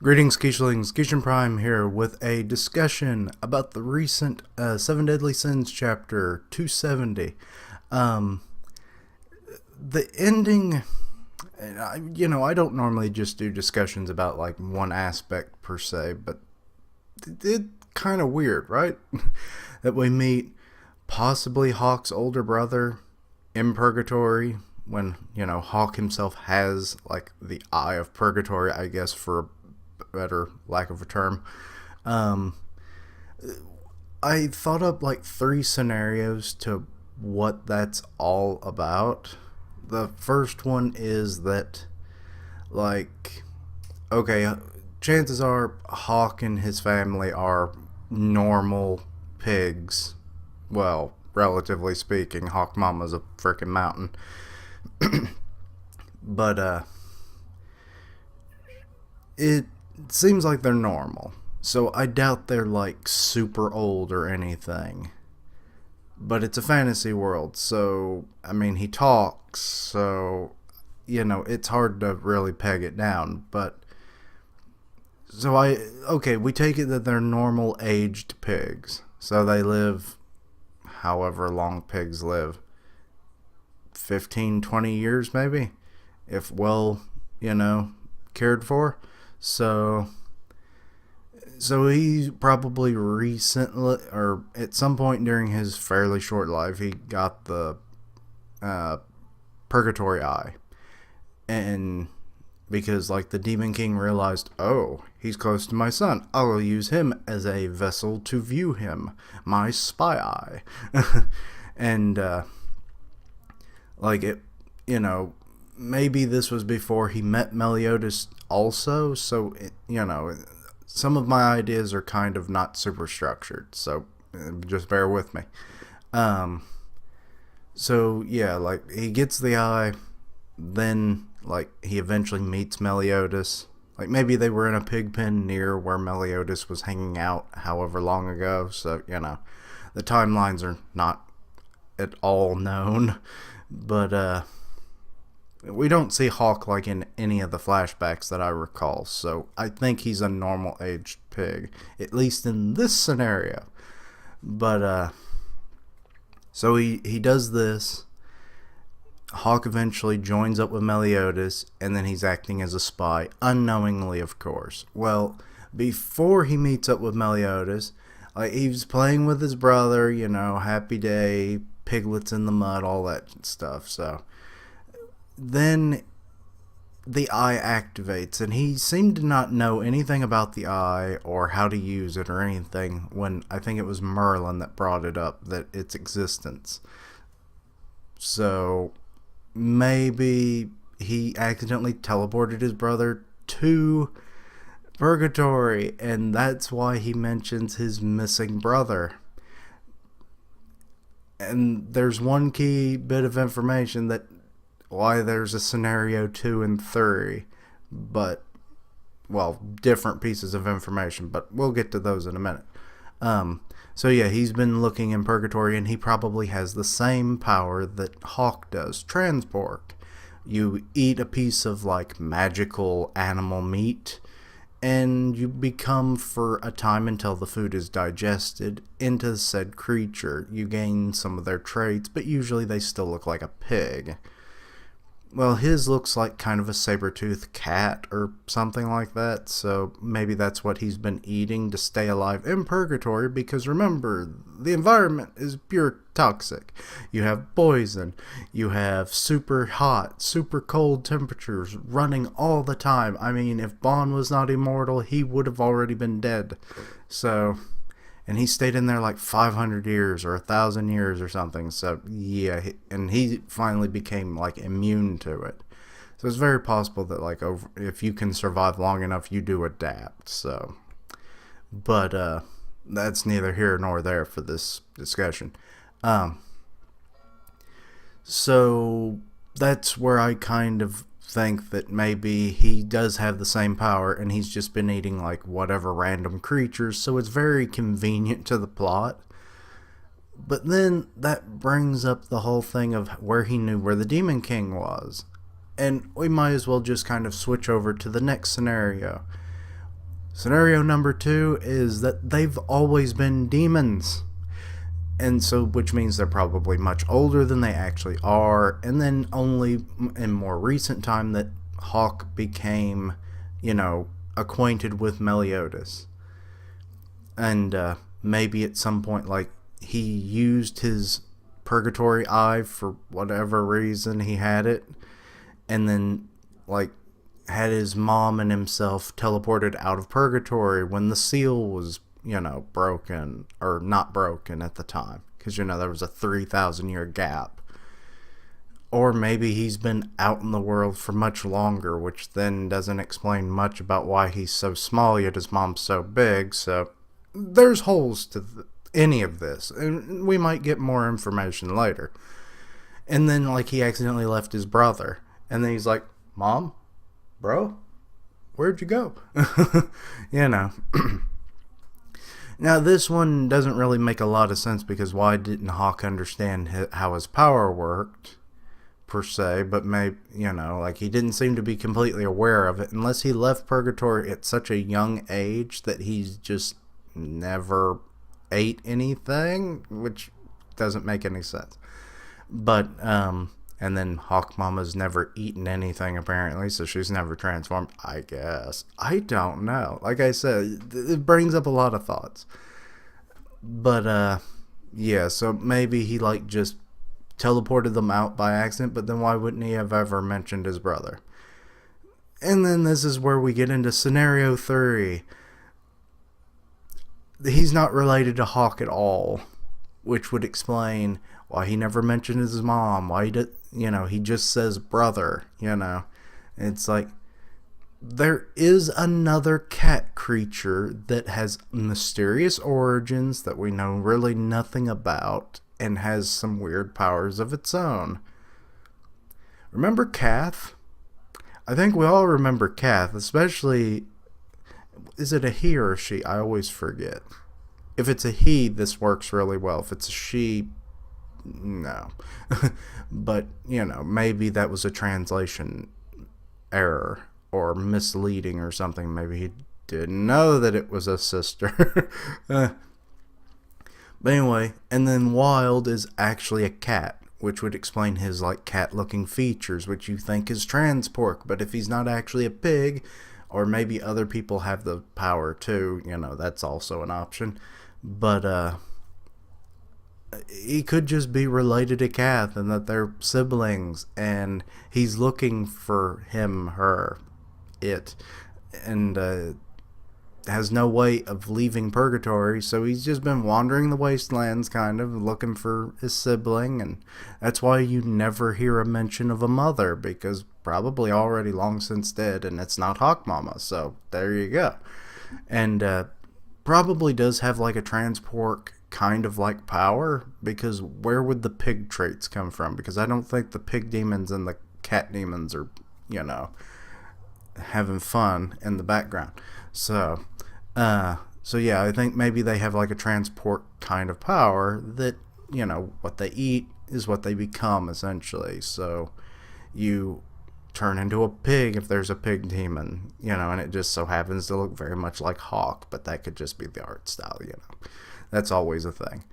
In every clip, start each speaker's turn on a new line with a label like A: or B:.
A: Greetings, Geechlings. Geechin Prime here with a discussion about the recent Seven Deadly Sins chapter 270. Um, the ending, I don't normally just do discussions about like one aspect per se, but it's kind of weird, right? That we meet possibly Hawk's older brother in purgatory when, Hawk himself has like the eye of purgatory, I guess, for a better lack of a term. Um, I thought up like three scenarios to what that's all about. The first one is that, like, okay, chances are Hawk and his family are normal pigs. Well, relatively speaking, Hawk Mama's a freaking mountain. But, it seems like they're normal. So I doubt they're like super old or anything. But it's a fantasy world, so I mean he talks, so it's hard to really peg it down. But so we take it that they're normal aged pigs. So they live however long pigs live. 15, 20 years maybe, if well, cared for. So he probably recently, or at some point during his fairly short life, he got the uh, purgatory eye. And because, like, the Demon King realized, oh, he's close to my son, I'll use him as a vessel to view him, my spy eye. And, like, maybe this was before he met Meliodas also, so, some of my ideas are kind of not super structured, so just bear with me. So yeah, like he gets the eye, then like he eventually meets Meliodas. Like maybe they were in a pig pen near where Meliodas was hanging out however long ago, so the timelines are not at all known. But we don't see Hawk like in any of the flashbacks that I recall, so I think he's a normal aged pig, at least in this scenario. But so he does this. Hawk eventually joins up with Meliodas, and then he's acting as a spy, unknowingly, of course. Well, before he meets up with Meliodas, like he's playing with his brother, happy day, piglets in the mud, all that stuff. So then the eye activates, and he seemed to not know anything about the eye or how to use it or anything when I think it was Merlin that brought it up, that its existence. So maybe he accidentally teleported his brother to purgatory, and that's why he mentions his missing brother. And there's one key bit of information that why there's a scenario 2 and 3, but different pieces of information, but we'll get to those in a minute. So yeah, he's been looking in purgatory, and he probably has the same power that Hawk does, transport. You eat a piece of like magical animal meat, and you become, for a time until the food is digested, into said creature. You gain some of their traits, but usually they still look like a pig. Well, his looks like kind of a saber-toothed cat or something like that, so maybe that's what he's been eating to stay alive in purgatory, because remember, the environment is pure toxic. You have poison, you have super hot, super cold temperatures running all the time. I mean, if Bond was not immortal, he would have already been dead. So, and he stayed in there like 500 years or 1,000 years or something. So yeah, and he finally became like immune to it. So it's very possible that like if you can survive long enough, you do adapt. So, but that's neither here nor there for this discussion. So that's where I kind of think that maybe he does have the same power, and he's just been eating like whatever random creatures, so it's very convenient to the plot. But then that brings up the whole thing of where he knew where the Demon King was. And we might as well just kind of switch over to the next scenario, Scenario number 2 is that they've always been demons. And so, which means they're probably much older than they actually are. And then only in more recent time that Hawk became, acquainted with Meliodas. And maybe at some point, like, he used his purgatory eye for whatever reason he had it. And then, like, had his mom and himself teleported out of purgatory when the seal was, broken, or not broken at the time, because there was a 3,000 year gap. Or maybe he's been out in the world for much longer, which then doesn't explain much about why he's so small yet his mom's so big. So there's holes to any of this, and we might get more information later. And then, like, he accidentally left his brother, and then he's like, Mom, bro, where'd you go? Now, this one doesn't really make a lot of sense, because why didn't Hawk understand how his power worked, per se? But maybe, like, he didn't seem to be completely aware of it, unless he left purgatory at such a young age that he's just never ate anything, which doesn't make any sense. But, and then Hawk Mama's never eaten anything, apparently, so she's never transformed, I guess. I don't know. Like I said, it brings up a lot of thoughts. But, yeah, so maybe he, like, just teleported them out by accident, but then why wouldn't he have ever mentioned his brother? And then this is where we get into scenario 3. He's not related to Hawk at all, which would explain why he never mentioned his mom, why he did, he just says brother, It's like, there is another cat creature that has mysterious origins that we know really nothing about and has some weird powers of its own. Remember Kath? I think we all remember Kath, especially, is it a he or a she? I always forget. If it's a he, this works really well. If it's a she, no. But, maybe that was a translation error or misleading or something. Maybe he didn't know that it was a sister. But anyway, and then Wild is actually a cat, which would explain his, like, cat-looking features, which you think is transport. But if he's not actually a pig, or maybe other people have the power too, that's also an option. But, he could just be related to Kath and that they're siblings, and he's looking for him, her, it, and has no way of leaving purgatory, so he's just been wandering the wastelands, kind of looking for his sibling. And that's why you never hear a mention of a mother, because probably already long since dead, and it's not Hawk Mama. So there you go. And probably does have like a transport kind of like power, because where would the pig traits come from? Because I don't think the pig demons and the cat demons are, having fun in the background. So yeah, I think maybe they have like a transport kind of power that, what they eat is what they become, essentially. So you turn into a pig if there's a pig demon, and it just so happens to look very much like Hawk, but that could just be the art style, That's always a thing.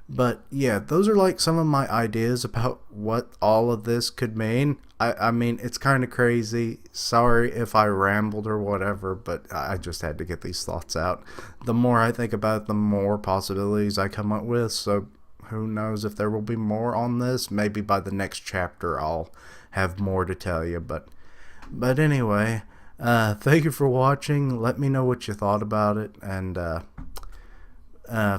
A: But yeah, those are like some of my ideas about what all of this could mean. I mean, it's kind of crazy. Sorry if I rambled or whatever, but I just had to get these thoughts out. The more I think about it, the more possibilities I come up with. So who knows if there will be more on this. Maybe by the next chapter I'll have more to tell you. But anyway, thank you for watching. Let me know what you thought about it. And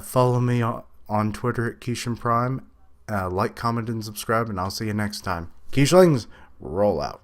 A: follow me on Twitter at Keishan Prime. Like, comment, and subscribe, and I'll see you next time. Keishlings, roll out.